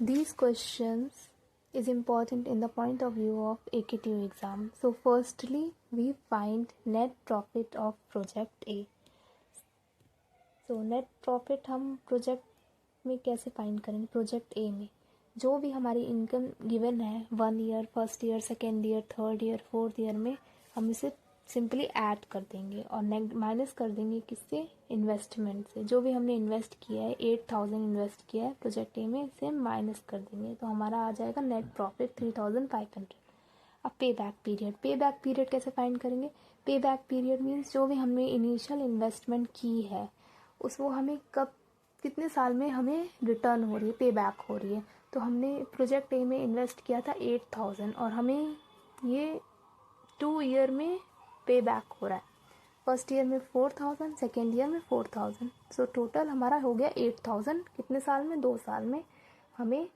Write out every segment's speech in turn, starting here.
These questions is important in the point of view of AKTU exam. So firstly, we find net profit of project A. So net profit हम project में कैसे find करेंगे? Project A में जो भी हमारी income given है 1 year, first year, second year, third year, fourth year में हम इसे सिंपली ऐड कर देंगे और माइनस कर देंगे किससे? इन्वेस्टमेंट से। जो भी हमने इन्वेस्ट किया है 8000 इन्वेस्ट किया है प्रोजेक्ट ए में, इसे माइनस कर देंगे तो हमारा आ जाएगा नेट प्रॉफिट 3500। अब पे बैक पीरियड कैसे फाइंड करेंगे? पे बैक पीरियड मीन्स जो भी हमने इनिशियल इन्वेस्टमेंट की है वो हमें कब, कितने साल में हमें रिटर्न हो रही है, पे बैक हो रही है। तो हमने प्रोजेक्ट ए में इन्वेस्ट किया था 8000 और हमें ये 2 ईयर में पे बैक हो रहा है। फर्स्ट ईयर में 4000, सेकेंड ईयर में 4000। सो टोटल हमारा हो गया 8000 कितने साल में? 2 साल में हमें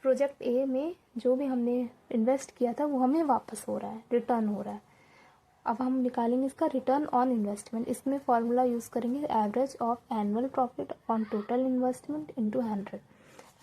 प्रोजेक्ट ए में जो भी हमने इन्वेस्ट किया था वो हमें वापस हो रहा है, रिटर्न हो रहा है। अब हम निकालेंगे इसका रिटर्न ऑन इन्वेस्टमेंट। इसमें फॉर्मूला यूज़ करेंगे average of annual profit on total investment into 100।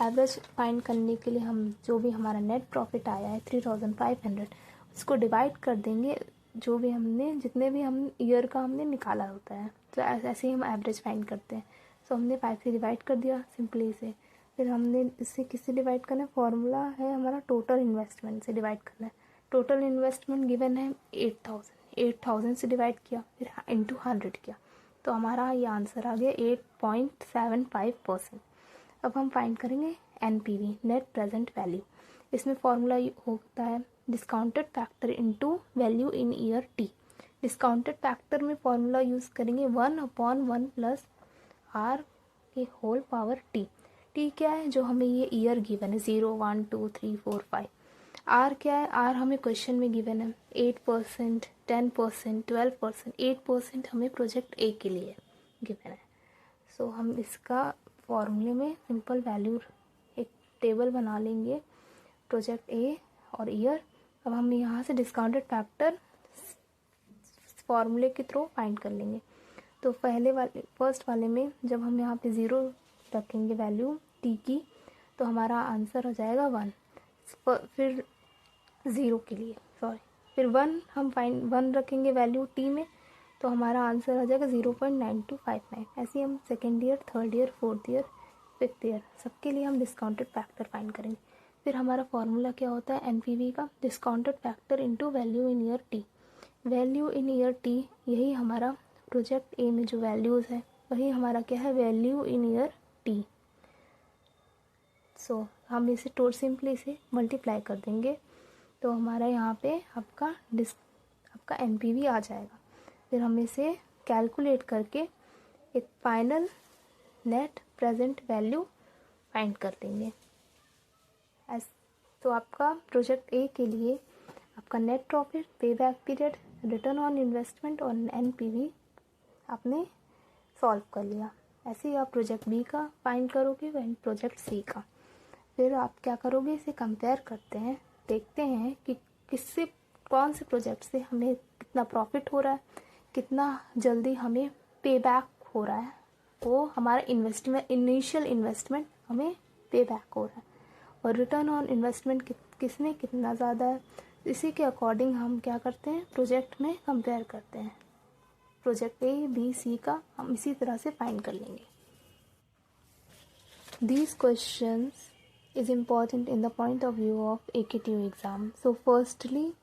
Average find करने के लिए हम जो भी हमारा नेट प्रॉफिट आया है 3500 उसको डिवाइड कर देंगे जो भी हमने, जितने भी हम ईयर का हमने निकाला होता है। तो ऐसे ही हम एवरेज फाइंड करते हैं। सो हमने 5 से डिवाइड कर दिया सिंपली से। फिर हमने इससे किससे डिवाइड करना है? फॉर्मूला है हमारा टोटल इन्वेस्टमेंट से डिवाइड करना है। टोटल इन्वेस्टमेंट गिवन है 8000 से डिवाइड किया, फिर इंटू 100 किया, तो हमारा ये आंसर आ गया 8.75%। अब हम फाइंड करेंगे NPV, नेट प्रेजेंट वैल्यू। इसमें फॉर्मूला होता है discounted factor into value in year T. Discounted factor में फॉर्मूला यूज़ करेंगे 1/1 प्लस आर के होल पावर टी। टी क्या है? जो हमें ये ईयर गिवन है 0, 1, 2, 3, 4, 5। आर क्या है? आर हमें क्वेश्चन में गिवन है 8%, 10%, 12%। 8% हमें प्रोजेक्ट ए के लिए गिवन है। सो हम इसका फॉर्मूले में सिंपल वैल्यू एक टेबल बना लेंगे प्रोजेक्ट ए और ईयर। अब हम यहाँ से डिस्काउंटेड फैक्टर फॉर्मूले के थ्रू फाइंड कर लेंगे। तो फर्स्ट वाले में जब हम यहाँ पे 0 रखेंगे वैल्यू टी की तो हमारा आंसर हो जाएगा 1। फिर 0 के लिए फिर 1 हम 1 रखेंगे वैल्यू टी में तो हमारा आंसर आ जाएगा 0.9259। ऐसे ही हम second year, third year, fourth year, fifth year सबके लिए हम डिस्काउंटेड फैक्टर फाइंड करेंगे। फिर हमारा फॉर्मूला क्या होता है NPV का? Discounted factor into value in year T. Value in year T यही हमारा प्रोजेक्ट ए में जो वैल्यूज़ है वही हमारा क्या है? Value in year T. So हम इसे सिंपली इसे मल्टीप्लाई कर देंगे तो हमारा यहाँ पे आपका NPV आ जाएगा। फिर हम इसे कैलकुलेट करके एक final net present value find कर देंगे। तो आपका प्रोजेक्ट ए के लिए आपका नेट प्रॉफिट, पे back period, return on investment और NPV आपने सॉल्व कर लिया। ऐसे ही आप प्रोजेक्ट बी का फाइंड करोगे वहीं प्रोजेक्ट सी का। फिर आप क्या करोगे? इसे कंपेयर करते हैं, देखते हैं कि किससे, कौन से प्रोजेक्ट से हमें कितना प्रॉफिट हो रहा है, कितना जल्दी हमें पे बैक हो रहा है, वो हमारा इनिशियल इन्वेस्टमेंट हमें पे बैक हो रहा है, और रिटर्न ऑन इन्वेस्टमेंट किसमें कितना ज़्यादा है। इसी के अकॉर्डिंग हम क्या करते हैं? प्रोजेक्ट में कंपेयर करते हैं। प्रोजेक्ट ए, बी, सी का हम इसी तरह से फाइंड कर लेंगे। These questions is important in the point of view of AKTU exam. So firstly,